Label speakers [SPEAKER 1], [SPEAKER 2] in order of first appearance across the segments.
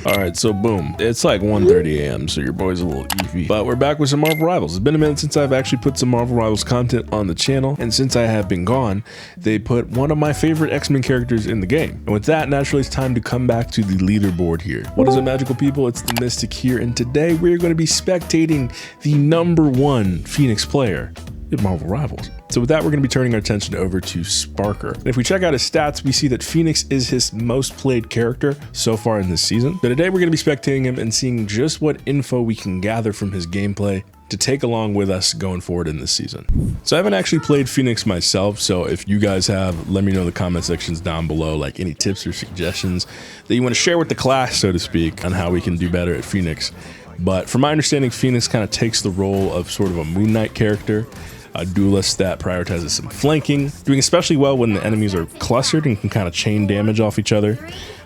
[SPEAKER 1] All right, so boom. It's like 1:30 a.m., so your boy's a little eefy. But we're back with some Marvel Rivals. It's been a minute since I've actually put some Marvel Rivals content on the channel, and since I have been gone, they put one of my favorite X-Men characters in the game. And with that, naturally, it's time to come back to the leaderboard here. What is it, magical people? It's the Mystic here, and today we're going to be spectating the #1 Phoenix player in Marvel Rivals. So with that, we're going to be turning our attention over to Sparker. And if we check out his stats, we see that Phoenix is his most played character so far in this season. But today we're going to be spectating him and seeing just what info we can gather from his gameplay to take along with us going forward in this season. So I haven't actually played Phoenix myself, so if you guys have, let me know in the comment sections down below, like any tips or suggestions that you want to share with the class, so to speak, on how we can do better at Phoenix. But from my understanding, Phoenix kind of takes the role of sort of a Moon Knight character, a duelist that prioritizes some flanking, doing especially well when the enemies are clustered and can kind of chain damage off each other.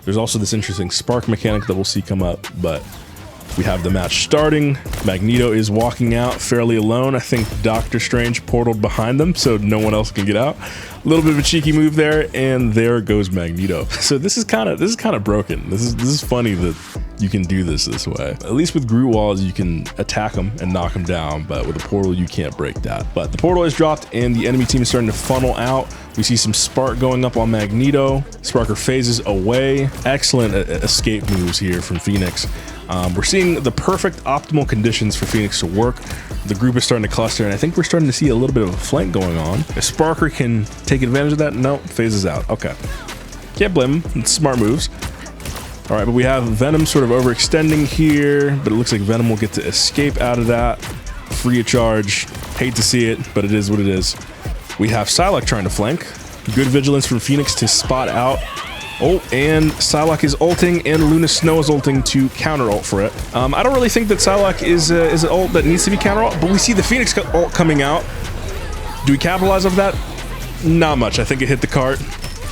[SPEAKER 1] There's also this interesting spark mechanic that we'll see come up, but we have the match starting. Magneto is walking out fairly alone. I think Doctor Strange portaled behind them so no one else can get out. A little bit of a cheeky move there, and there goes Magneto. So this is kind of broken. This is funny that you can do this way. At least with Groot walls, you can attack them and knock them down, but with a portal, you can't break that. But the portal is dropped, and the enemy team is starting to funnel out. We see some spark going up on Magneto. Sparker phases away. Excellent escape moves here from Phoenix. We're seeing the perfect optimal conditions for Phoenix to work. The group is starting to cluster, and I think we're starting to see a little bit of a flank going on. If Sparker can take advantage of that, no, phases out. Okay. Can't blame him. It's smart moves. All right, but we have Venom sort of overextending here, but it looks like Venom will get to escape out of that. Free of charge. Hate to see it, but it is what it is. We have Psylocke trying to flank. Good vigilance from Phoenix to spot out. Oh, and Psylocke is ulting, and Luna Snow is ulting to counter ult for it. I don't really think that Psylocke is an ult that needs to be counter ult, but we see the Phoenix ult coming out. Do we capitalize off that? Not much. I think it hit the cart.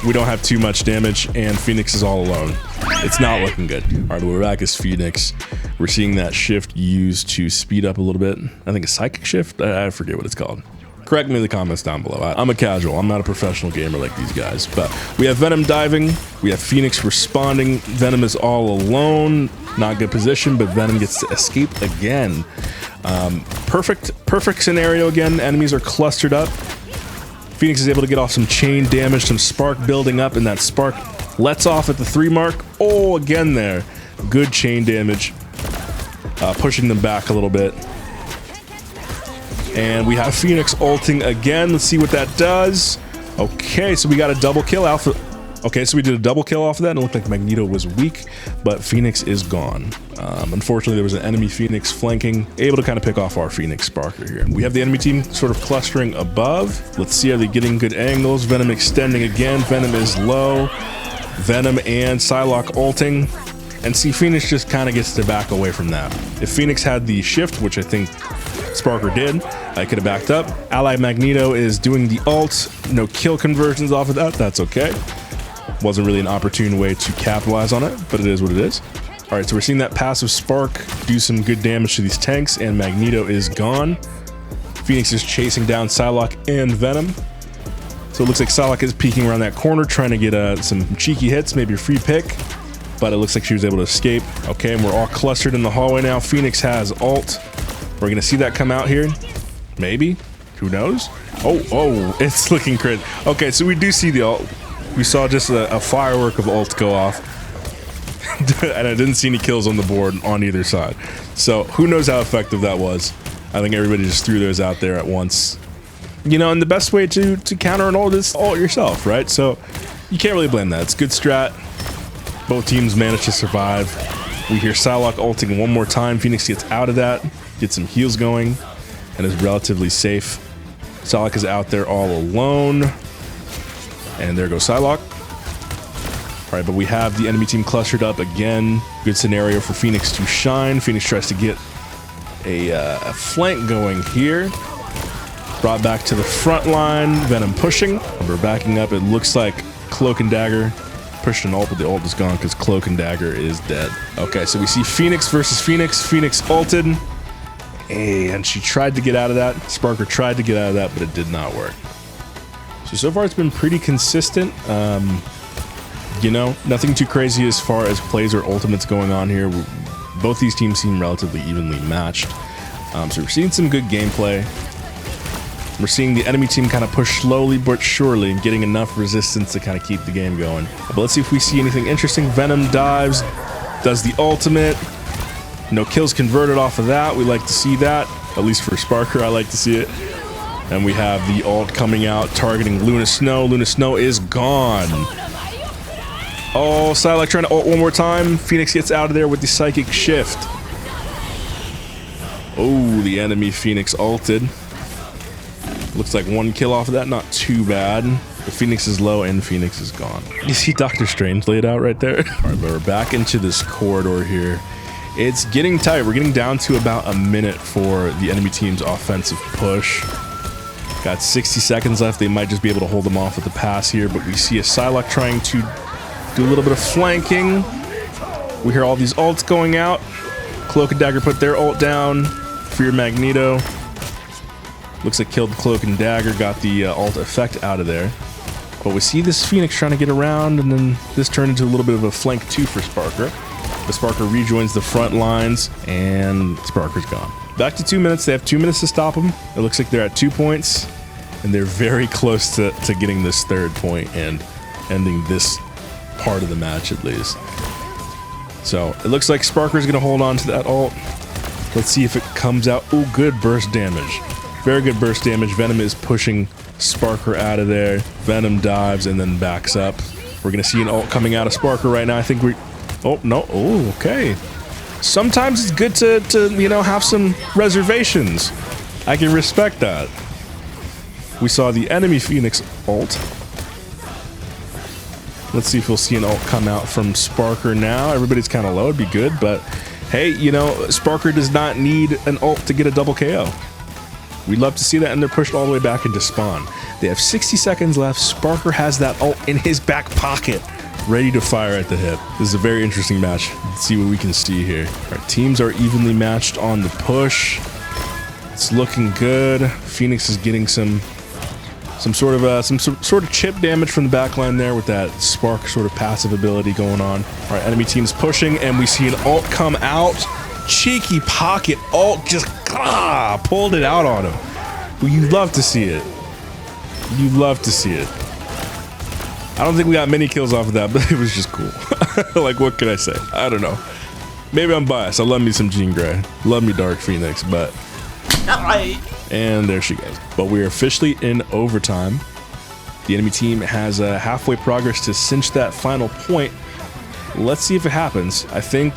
[SPEAKER 1] We don't have too much damage, and Phoenix is all alone. It's not looking good. All right, we're back as Phoenix. We're seeing that shift used to speed up a little bit. I think a psychic shift? I forget what it's called. Correct me in the comments down below. I'm a casual. I'm not a professional gamer like these guys. But we have Venom diving. We have Phoenix responding. Venom is all alone. Not good position, but Venom gets to escape again. Perfect scenario again. Enemies are clustered up. Phoenix is able to get off some chain damage, some spark building up, and that spark lets off at the 3 mark. Oh, again there. Good chain damage. Pushing them back a little bit. And we have Phoenix ulting again. Let's see what that does. Okay, so we got a double kill alpha. Okay, so we did a double kill off of that, and it looked like Magneto was weak, but Phoenix is gone. Unfortunately, there was an enemy Phoenix flanking, able to kind of pick off our Phoenix Sparker here. We have the enemy team sort of clustering above. Let's see, are they getting good angles? Venom extending again. Venom is low. Venom and Psylocke ulting. And see, Phoenix just kind of gets to back away from that. If Phoenix had the shift, which I think Sparker did, I could have backed up. Ally Magneto is doing the ult. No kill conversions off of that. That's okay. Wasn't really an opportune way to capitalize on it, but it is what it is. All right, so we're seeing that passive spark do some good damage to these tanks, and Magneto is gone. Phoenix is chasing down Psylocke and Venom. So it looks like Psylocke is peeking around that corner, trying to get some cheeky hits, maybe a free pick, but it looks like she was able to escape. Okay, and we're all clustered in the hallway now. Phoenix has ult. We're gonna see that come out here. Maybe. Who knows? Oh, it's looking crit. Okay, so we do see the ult. We saw just a firework of ult go off. And I didn't see any kills on the board on either side. So who knows how effective that was. I think everybody just threw those out there at once. You know, and the best way to counter an ult is ult yourself, right? So you can't really blame that. It's good strat. Both teams managed to survive. We hear Psylocke ulting one more time. Phoenix gets out of that, gets some heals going, and is relatively safe. Psylocke is out there all alone. And there goes Psylocke. All right, but we have the enemy team clustered up again. Good scenario for Phoenix to shine. Phoenix tries to get a flank going here. Brought back to the front line. Venom pushing. We're backing up. It looks like Cloak and Dagger pushed an ult, but the ult is gone because Cloak and Dagger is dead. Okay, so we see Phoenix versus Phoenix. Phoenix ulted. And she tried to get out of that. Sparker tried to get out of that, but it did not work. So far it's been pretty consistent. You know, nothing too crazy as far as plays or ultimates going on here. Both these teams seem relatively evenly matched. So we're seeing some good gameplay. We're seeing the enemy team kind of push slowly but surely, getting enough resistance to kind of keep the game going. But let's see if we see anything interesting. Venom dives, does the ultimate. No kills converted off of that. We like to see that. At least for Sparker, I like to see it. And we have the ult coming out, targeting Luna Snow. Luna Snow is gone. Oh, Psylocke trying to ult one more time. Phoenix gets out of there with the Psychic Shift. Oh, the enemy Phoenix ulted. Looks like one kill off of that, not too bad. The Phoenix is low and Phoenix is gone. You see Doctor Strange laid out right there? All right, but we're back into this corridor here. It's getting tight. We're getting down to about a minute for the enemy team's offensive push. Got 60 seconds left. They might just be able to hold them off with the pass here, but we see a Psylocke trying to do a little bit of flanking. We hear all these ults going out. Cloak and Dagger put their ult down. Fear Magneto. Looks like killed Cloak and Dagger, got the ult effect out of there. But we see this Phoenix trying to get around, and then this turned into a little bit of a flank too for Sparker. But Sparker rejoins the front lines, and Sparker's gone. Back to 2 minutes. They have 2 minutes to stop them. It looks like they're at 2 points, and they're very close to getting this third point and ending this part of the match at least. So it looks like Sparker's going to hold on to that ult. Let's see if it comes out. Oh, good burst damage. Very good burst damage. Venom is pushing Sparker out of there. Venom dives and then backs up. We're going to see an ult coming out of Sparker right now. I think we... Oh, no. Oh, okay. Sometimes it's good to you know, have some reservations. I can respect that. We saw the enemy Phoenix ult. Let's see if we'll see an ult come out from Sparker now. Everybody's kind of low. It'd be good, but hey, you know, Sparker does not need an ult to get a double KO. We'd love to see that, and they're pushed all the way back into spawn. They have 60 seconds left. Sparker has that ult in his back pocket, ready to fire at the hip. This is a very interesting match. Let's see what we can see here. Our teams are evenly matched on the push. It's looking good. Phoenix is getting some sort of chip damage from the backline there with that Spark sort of passive ability going on. Our enemy team's pushing, and we see an ult come out. Cheeky pocket ult, just pulled it out on him. Well, you love to see it. You love to see it. I don't think we got many kills off of that, but it was just cool. Like, what can I say? I don't know. Maybe I'm biased. I love me some Jean Grey. Love me Dark Phoenix, but... And there she goes. But we are officially in overtime. The enemy team has a halfway progress to cinch that final point. Let's see if it happens. I think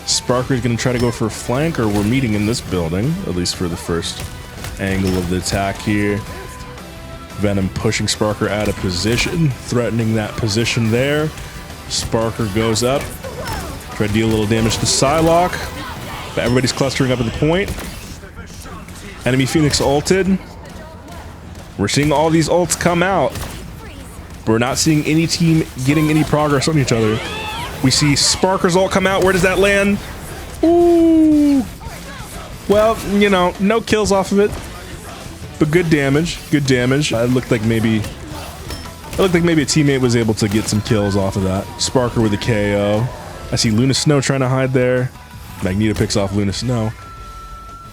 [SPEAKER 1] Sparker's going to try to go for a flank, or we're meeting in this building, at least for the first angle of the attack here. Venom pushing Sparker out of position, threatening that position there. Sparker goes up, try to deal a little damage to Psylocke, but everybody's clustering up at the point. Enemy Phoenix ulted. We're seeing all these ults come out, but we're not seeing any team getting any progress on each other. We see Sparker's ult come out. Where does that land? Ooh. Well, you know, no kills off of it, but good damage. Good damage. It looked like maybe a teammate was able to get some kills off of that. Sparker with a KO. I see Luna Snow trying to hide there. Magneto picks off Luna Snow.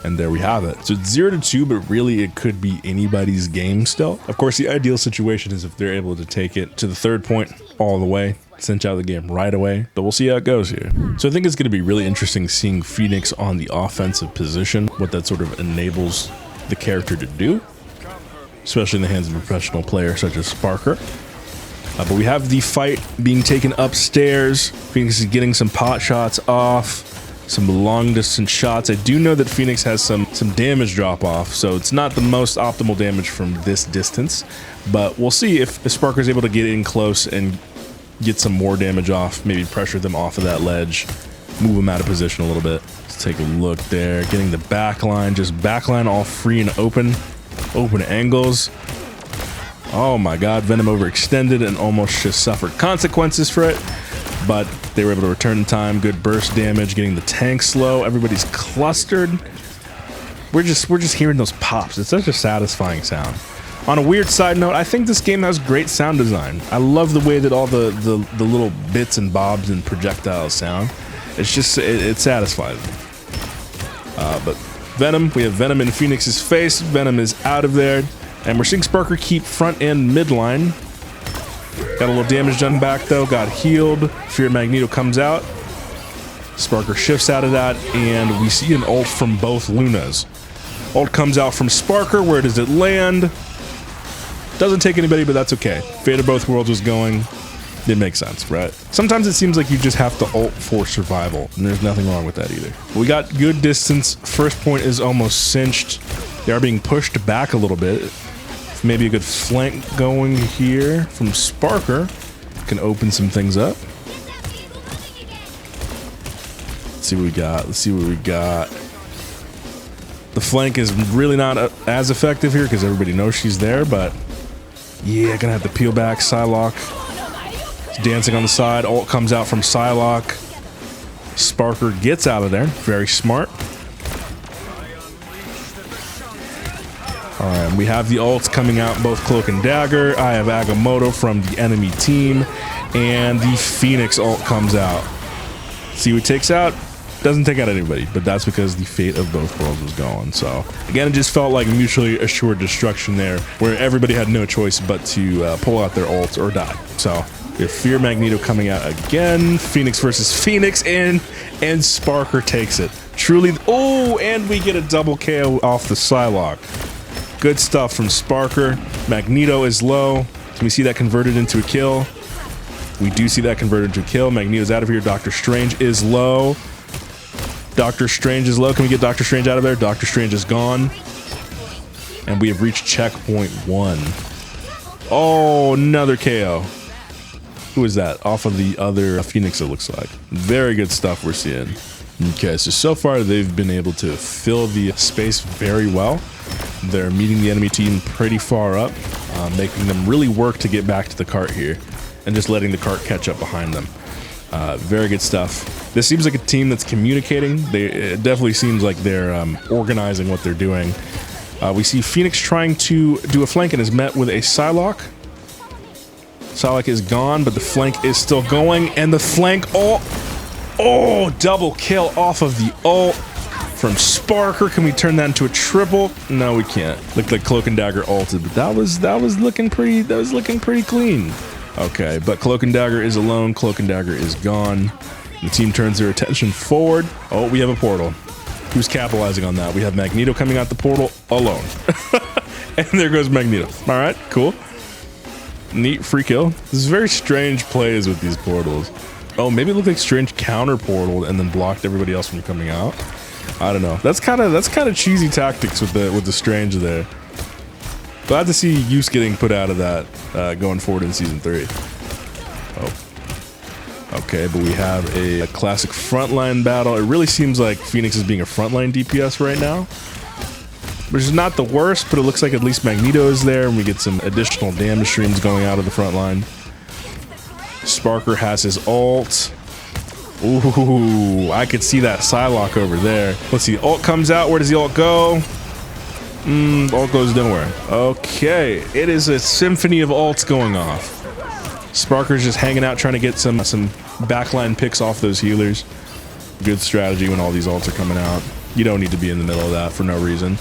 [SPEAKER 1] And there we have it. So it's 0-2, but really it could be anybody's game still. Of course, the ideal situation is if they're able to take it to the third point all the way, cinch out the game right away. But we'll see how it goes here. So I think it's going to be really interesting seeing Phoenix on the offensive position, what that sort of enables the character to do, especially in the hands of a professional player such as Sparker. But we have the fight being taken upstairs. Phoenix is getting some pot shots off, some long distance shots. I do know that Phoenix has some damage drop off, so it's not the most optimal damage from this distance, but we'll see if Sparker's able to get in close and get some more damage off, maybe pressure them off of that ledge, move them out of position a little bit. Let's take a look there, getting the backline, just backline all free and open angles. Oh my god, Venom overextended and almost just suffered consequences for it, but they were able to return in time. Good burst damage, getting the tank slow. Everybody's clustered. We're just hearing those pops. It's such a satisfying sound. On a weird side note, I think this game has great sound design. I love the way that all the little bits and bobs and projectiles sound. It's just, it satisfies me. But Venom, we have Venom in Phoenix's face. Venom is out of there. And we're seeing Sparker keep front and midline. Got a little damage done back though, got healed. Fear Magneto comes out. Sparker shifts out of that, and we see an ult from both Lunas. Ult comes out from Sparker. Where does it land? Doesn't take anybody, but that's okay. Fate of Both Worlds was going. It makes sense, right? Sometimes it seems like you just have to ult for survival, and there's nothing wrong with that either. We got good distance. First point is almost cinched. They are being pushed back a little bit. Maybe a good flank going here from Sparker. Can open some things up. Let's see what we got. Let's see what we got. The flank is really not as effective here because everybody knows she's there, but yeah, gonna have to peel back. Psylocke is dancing on the side. Ult comes out from Psylocke. Sparker gets out of there. Very smart. Alright, we have the ults coming out, both Cloak and Dagger. I have Agamotto from the enemy team, and the Phoenix ult comes out. See what takes out? Doesn't take out anybody, but that's because the Fate of Both Worlds was gone. So again, it just felt like mutually assured destruction there, where everybody had no choice but to pull out their ults or die. So we have Fear Magneto coming out again. Phoenix versus Phoenix, and Sparker takes it. Truly, oh, and we get a double KO off the Psylocke. Good stuff from Sparker. Magneto is low. Can we see that converted into a kill? We do see that converted into a kill. Magneto's out of here. Doctor Strange is low. Doctor Strange is low. Can we get Doctor Strange out of there? Doctor Strange is gone. And we have reached checkpoint 1. Oh, another KO. Who is that? Off of the other Phoenix, it looks like. Very good stuff we're seeing. Okay, so far they've been able to fill the space very well. They're meeting the enemy team pretty far up, making them really work to get back to the cart here, and just letting the cart catch up behind them. Very good stuff. This seems like a team that's communicating. It definitely seems like they're organizing what they're doing. We see Phoenix trying to do a flank and is met with a Psylocke. Psylocke is gone, but the flank is still going, and the flank, oh, double kill off of the ult from Sparker. Can we turn that into a triple? No, we can't. Looked like Cloak and Dagger ulted, but that was looking pretty clean. Okay, but Cloak and Dagger is alone. Cloak and Dagger is gone. The team turns their attention forward. Oh, we have a portal. Who's capitalizing on that? We have Magneto coming out the portal alone. And there goes Magneto. All right, cool. Neat free kill. This is very strange plays with these portals. Oh, maybe it looked like Strange counter portaled and then blocked everybody else from coming out. I don't know. That's kind of cheesy tactics with the Strange there. Glad to see use getting put out of that going forward in season 3. Oh, okay, but we have a classic frontline battle. It really seems like Phoenix is being a frontline DPS right now, which is not the worst, but it looks like at least Magneto is there, and we get some additional damage streams going out of the front line. Sparker has his ult. Ooh, I could see that Psylocke over there. Let's see, ult comes out. Where does the ult go? Ult goes nowhere. Okay, it is a symphony of ults going off. Sparker's just hanging out, trying to get some backline picks off those healers. Good strategy when all these ults are coming out. You don't need to be in the middle of that for no reason.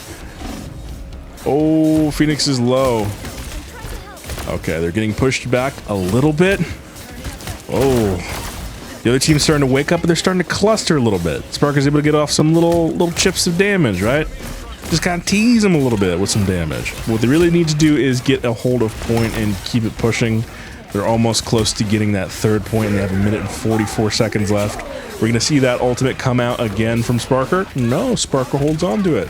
[SPEAKER 1] Oh, Phoenix is low. Okay, they're getting pushed back a little bit. Oh, the other team's starting to wake up, but they're starting to cluster a little bit. Sparker's able to get off some little chips of damage, right? Just kind of tease them a little bit with some damage. What they really need to do is get a hold of point and keep it pushing. They're almost close to getting that third point, and they have 1 minute and 44 seconds left. We're going to see that ultimate come out again from Sparker. No, Sparker holds on to it.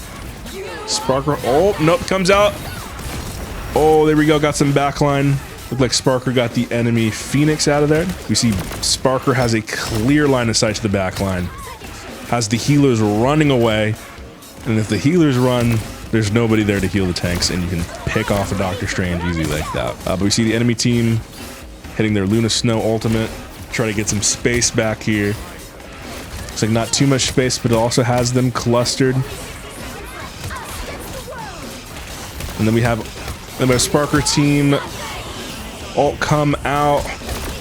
[SPEAKER 1] Sparker, oh, nope, comes out. Oh, there we go, got some backline. Looked like Sparker got the enemy Phoenix out of there. We see Sparker has a clear line of sight to the backline. Has the healers running away. And if the healers run, there's nobody there to heal the tanks, and you can pick off a Doctor Strange easy like that. But we see the enemy team hitting their Luna Snow ultimate. Try to get some space back here. It's like not too much space, but it also has them clustered. And then we have Then my Sparker team ult come out.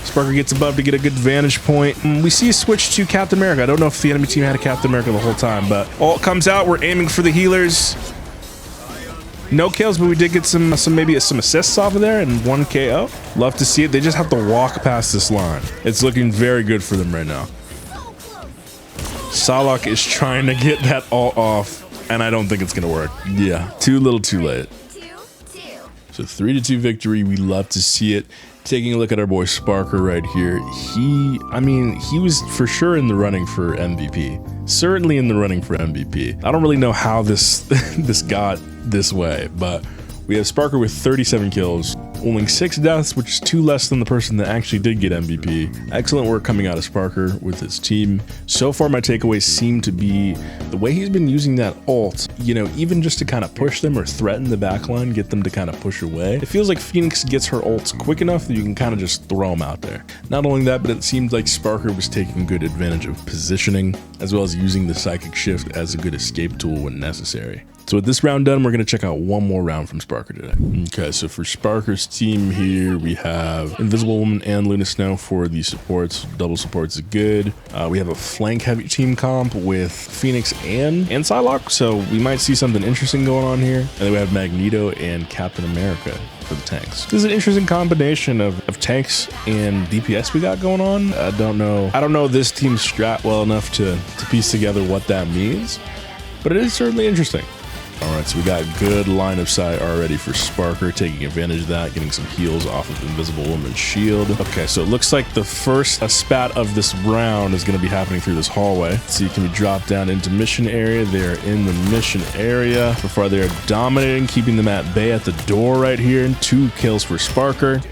[SPEAKER 1] Sparker gets above to get a good vantage point. We see a switch to Captain America. I don't know if the enemy team had a Captain America the whole time, but ult comes out. We're aiming for the healers. No kills, but we did get some maybe some assists off of there and 1 KO. Love to see it. They just have to walk past this line. It's looking very good for them right now. Salak is trying to get that ult off, and I don't think it's gonna work. Yeah, too little, too late. So 3-2 victory. We love to see it. Taking a look at our boy Sparker right here. He was for sure in the running for MVP. Certainly in the running for MVP. I don't really know how this this got this way, but we have Sparker with 37 kills, only 6 deaths, which is 2 less than the person that actually did get MVP. Excellent work coming out of Sparker with his team. So far, my takeaways seem to be the way he's been using that ult, you know, even just to kind of push them or threaten the backline, get them to kind of push away. It feels like Phoenix gets her ults quick enough that you can kind of just throw them out there. Not only that, but it seemed like Sparker was taking good advantage of positioning, as well as using the Psychic Shift as a good escape tool when necessary. So with this round done, we're going to check out one more round from Sparker today. Okay, so for Sparker's team here, we have Invisible Woman and Luna Snow for the supports. Double supports is good. We have a flank heavy team comp with Phoenix and Psylocke, so we might see something interesting going on here. And then we have Magneto and Captain America for the tanks. This is an interesting combination of tanks and DPS we got going on. I don't know this team's strat well enough to piece together what that means, but it is certainly interesting. All right, so we got good line of sight already for Sparker, taking advantage of that, getting some heals off of Invisible Woman's shield. Okay, so it looks like the first spat of this round is going to be happening through this hallway. Let's see, can we drop down into mission area? They're in the mission area. So far, they're dominating, keeping them at bay at the door right here. 2 kills for Sparker.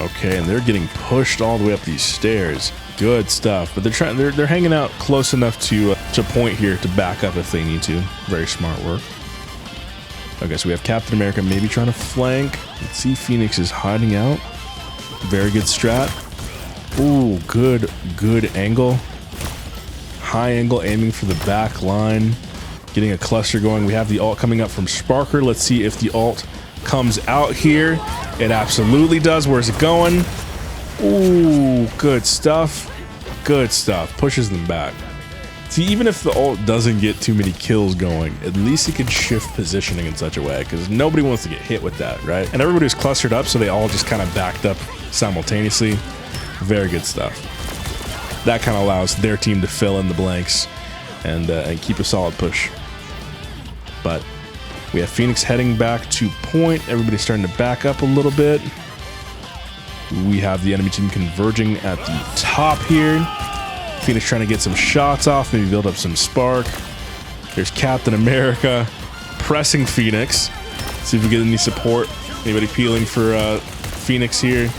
[SPEAKER 1] Okay, and they're getting pushed all the way up these stairs. Good stuff, but they're hanging out close enough to point here to back up if they need to. Very smart work. Okay, so we have Captain America maybe trying to flank. Let's see, Phoenix is hiding out. Very good strat. Ooh, good angle. High angle, aiming for the back line. Getting a cluster going. We have the ult coming up from Sparker. Let's see if the ult comes out here. It absolutely does. Where's it going? Ooh, good stuff. Good stuff. Pushes them back. See, even if the ult doesn't get too many kills going, at least it can shift positioning in such a way, because nobody wants to get hit with that, right? And everybody was clustered up, so they all just kind of backed up simultaneously. Very good stuff. That kind of allows their team to fill in the blanks and keep a solid push. But we have Phoenix heading back to point. Everybody's starting to back up a little bit. We have the enemy team converging at the top here. Phoenix trying to get some shots off, maybe build up some spark. There's Captain America pressing Phoenix. See if we get any support. Anybody peeling for Phoenix here?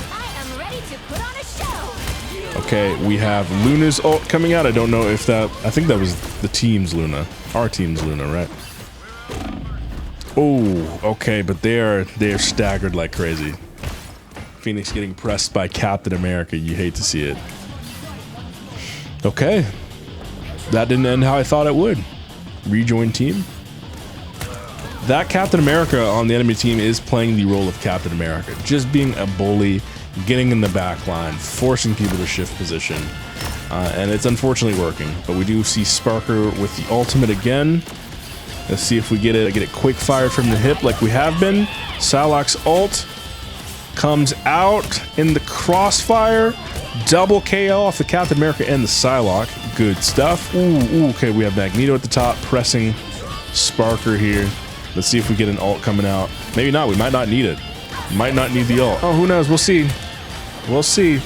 [SPEAKER 1] Okay, we have Luna's ult coming out. I don't know if that... I think that was the team's Luna. Our team's Luna, right? Oh, okay, but they're staggered like crazy. Phoenix getting pressed by Captain America. You hate to see it. Okay. That didn't end how I thought it would. Rejoin team. That Captain America on the enemy team is playing the role of Captain America. Just being a bully, getting in the back line, forcing people to shift position. And it's unfortunately working. But we do see Sparker with the ultimate again. Let's see if we get it quick fired from the hip like we have been. Salak's ult comes out in the crossfire. Double KO off the Captain America and the Psylocke. Good stuff. Ooh, okay, we have Magneto at the top pressing Sparker here. Let's see if we get an ult coming out. Maybe not. We might not need it. Might not need the ult. Oh, who knows? We'll see. We'll see.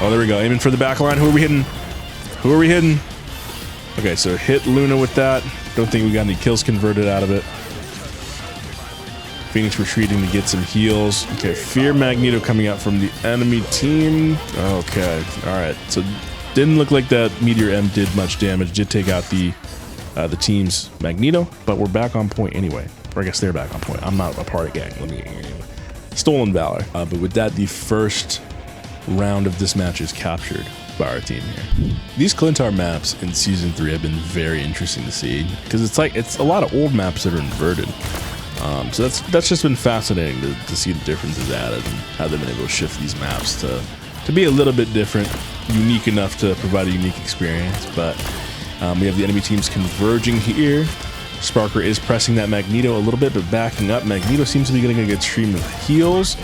[SPEAKER 1] Oh, there we go. Aiming for the back line. Who are we hitting? Who are we hitting? Okay, so hit Luna with that. Don't think we got any kills converted out of it. Phoenix retreating to get some heals. Okay, Fear Magneto coming out from the enemy team. Okay, all right. So didn't look like that Meteor M did much damage. Did take out the team's Magneto, but we're back on point anyway. Or I guess they're back on point. I'm not a part of gang. Let me Stolen Valor. But with that, the first round of this match is captured. by our team here. These Clintar maps in Season 3 have been very interesting to see because it's a lot of old maps that are inverted. So that's just been fascinating to see the differences added and how they've been able to shift these maps to be a little bit different, unique enough to provide a unique experience. But we have the enemy teams converging here. Sparker is pressing that Magneto a little bit, but backing up. Magneto seems to be getting a good stream of heals.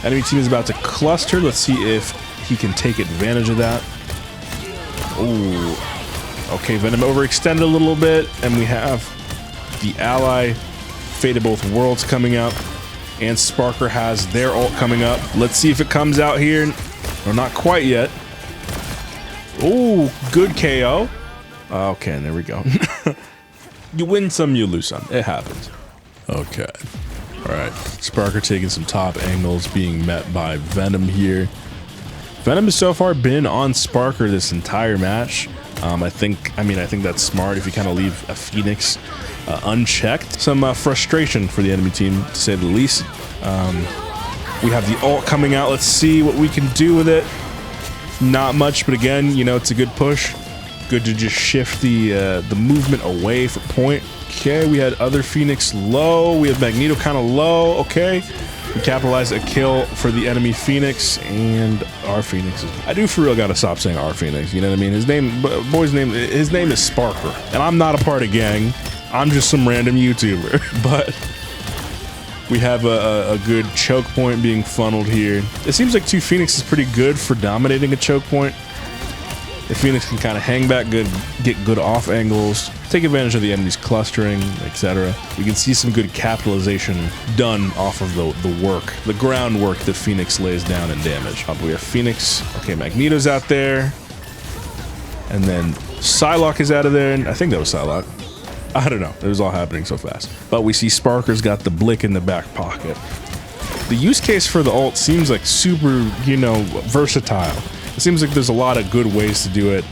[SPEAKER 1] Enemy team is about to cluster. Let's see if he can take advantage of that. Oh, okay, Venom overextended a little bit, and we have the ally Fate of Both Worlds coming up, and Sparker has their ult coming up. Let's see if it comes out here. Or not quite yet. Oh, good KO. Okay, and there we go. You win some, you lose some. It happens. Okay. All right. Sparker taking some top angles, being met by Venom here. Venom has so far been on Sparker this entire match. I think that's smart if you kind of leave a Phoenix unchecked. Some frustration for the enemy team, to say the least. We have the ult coming out. Let's see what we can do with it. Not much, but again, you know, it's a good push. Good to just shift the movement away from point. Okay, we had other Phoenix low. We have Magneto kind of low. Okay, we capitalized a kill for the enemy Phoenix, and our Phoenix I do for real gotta stop saying our Phoenix. You know what I mean? His name is Sparker, and I'm not a part of gang. I'm just some random YouTuber. But we have a good choke point being funneled here. It seems like 2 Phoenix is pretty good for dominating a choke point. If Phoenix can kind of hang back good, get good off angles, take advantage of the enemy's clustering, etc. We can see some good capitalization done off of the groundwork that Phoenix lays down in damage. We have Phoenix. Okay, Magneto's out there. And then Psylocke is out of there. And I think that was Psylocke. I don't know. It was all happening so fast. But we see Sparker's got the blick in the back pocket. The use case for the ult seems like super, you know, versatile. It seems like there's a lot of good ways to do it,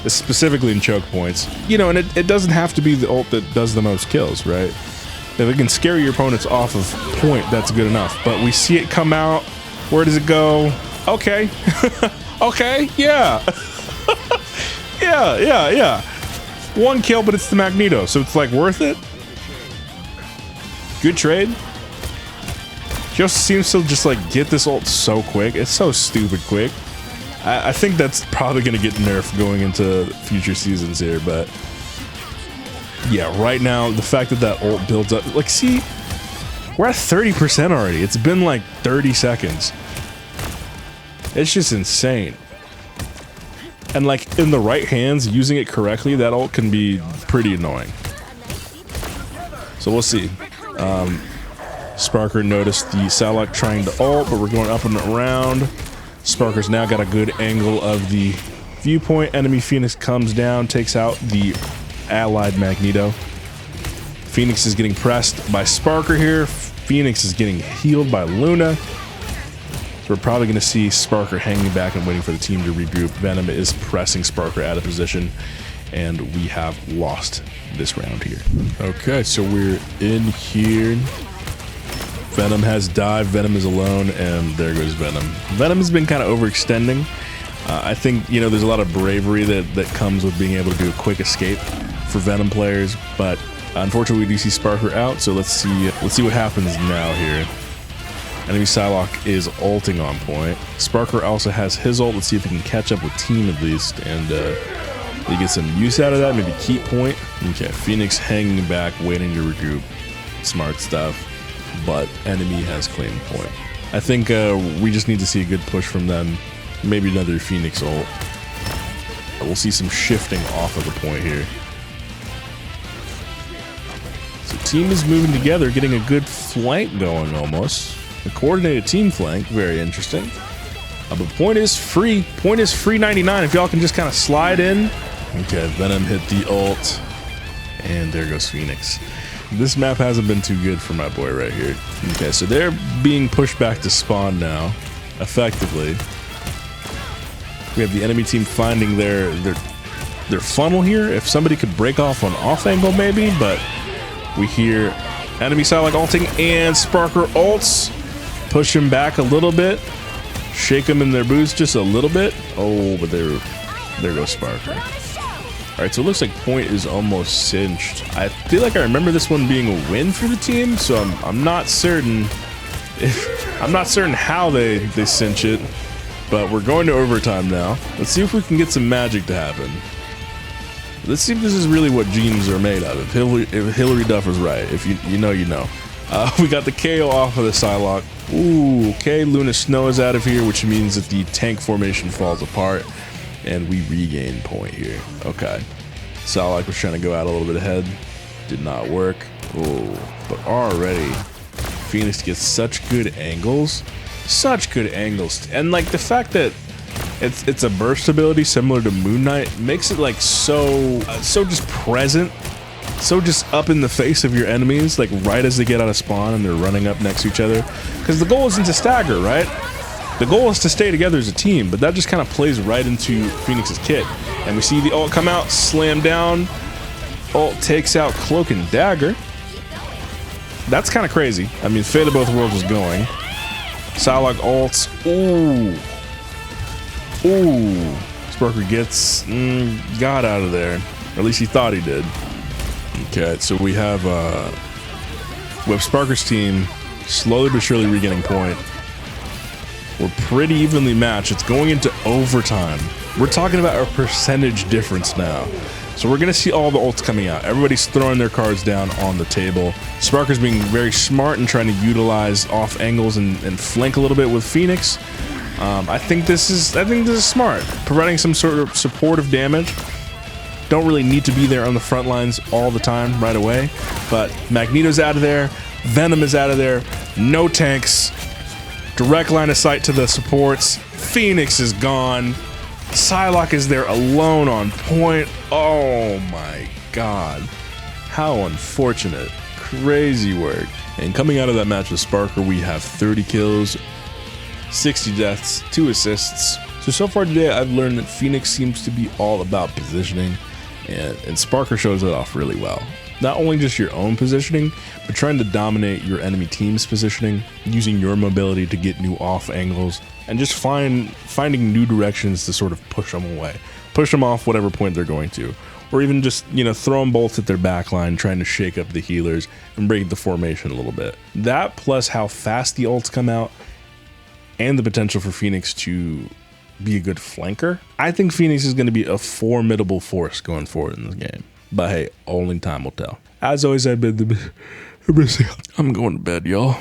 [SPEAKER 1] specifically in choke points. You know, and it doesn't have to be the ult that does the most kills, right? If it can scare your opponents off of point, that's good enough. But we see it come out. Where does it go? Okay. Okay, yeah. Yeah. 1 kill, but it's the Magneto, so it's like worth it. Good trade. He also seems to just like get this ult so quick. It's so stupid quick. I think that's probably going to get nerfed going into future seasons here, but yeah, right now, the fact that ult builds up, like, see, we're at 30% already. It's been like 30 seconds. It's just insane. And like in the right hands, using it correctly, that ult can be pretty annoying. So we'll see. Sparker noticed the Psylocke trying to ult, but we're going up and around. Sparker's now got a good angle of the viewpoint. Enemy Phoenix comes down, takes out the allied Magneto. Phoenix is getting pressed by Sparker here. Phoenix is getting healed by Luna. So we're probably going to see Sparker hanging back and waiting for the team to regroup. Venom is pressing Sparker out of position, and we have lost this round here. Okay, so we're in here. Venom has dive, Venom is alone, and there goes Venom. Venom has been kind of overextending. I think, you know, there's a lot of bravery that comes with being able to do a quick escape for Venom players, but unfortunately we do see Sparker out, so let's see what happens now here. Enemy Psylocke is ulting on point. Sparker also has his ult. Let's see if he can catch up with team at least, and he gets some use out of that, maybe keep point. Okay, Phoenix hanging back, waiting to regroup. Smart stuff. But enemy has claimed point. I think we just need to see a good push from them. Maybe another Phoenix ult. We'll see some shifting off of the point here. So team is moving together, getting a good flank going almost. A coordinated team flank, very interesting. But point is free. Point is free 99 if y'all can just kind of slide in. Okay, Venom hit the ult. And there goes Phoenix. This map hasn't been too good for my boy right here. Okay, so they're being pushed back to spawn now, effectively. We have the enemy team finding their funnel here. If somebody could break off on off angle maybe, but we hear enemy Psylocke ulting and Sparker ults. Push him back a little bit. shake them in their boots just a little bit. Oh, but there goes Sparker. All right, so it looks like point is almost cinched. I feel like I remember this one being a win for the team, so I'm not certain. I'm not certain how they cinch it, but we're going to overtime now. Let's see if we can get some magic to happen. Let's see if this is really what genes are made of. If Hillary Duff is right, if you know, you know. We got the KO off of the Psylocke. Ooh, okay, Luna Snow is out of here, which means that the tank formation falls apart, and we regain point here. Okay. Psylocke was trying to go out a little bit ahead. Did not work. Oh, but already, Phoenix gets such good angles. Such good angles. And like the fact that it's a burst ability similar to Moon Knight makes it like so just present, so just up in the face of your enemies, like right as they get out of spawn and they're running up next to each other. Because the goal isn't to stagger, right? The goal is to stay together as a team, but that just kind of plays right into Phoenix's kit. And we see the ult come out, slam down, ult takes out Cloak and Dagger. That's kind of crazy. I mean, Fate of Both Worlds was going. Psylocke ults. Ooh. Ooh. Sparker gets got out of there. Or at least he thought he did. Okay, so we have Sparker's team slowly but surely regaining point. We're pretty evenly matched. It's going into overtime. We're talking about our percentage difference now. So we're going to see all the ults coming out. Everybody's throwing their cards down on the table. Sparker's being very smart and trying to utilize off angles and flank a little bit with Phoenix. I think this is smart. Providing some sort of supportive damage. Don't really need to be there on the front lines all the time right away. But Magneto's out of there. Venom is out of there. No tanks. Direct line of sight to the supports. Phoenix is gone. Psylocke is there alone on point. Oh my god. How unfortunate. Crazy work. And coming out of that match with Sparker, we have 30 kills, 60 deaths, 2 assists. So far today, I've learned that Phoenix seems to be all about positioning, and Sparker shows it off really well. Not only just your own positioning, but trying to dominate your enemy team's positioning, using your mobility to get new off angles, and just finding new directions to sort of push them away. Push them off whatever point they're going to. Or even just, you know, throw them bolts at their backline, trying to shake up the healers and break the formation a little bit. That plus how fast the ults come out, and the potential for Phoenix to be a good flanker. I think Phoenix is going to be a formidable force going forward in this game. But hey, only time will tell. As always, I've been the... I'm going to bed, y'all.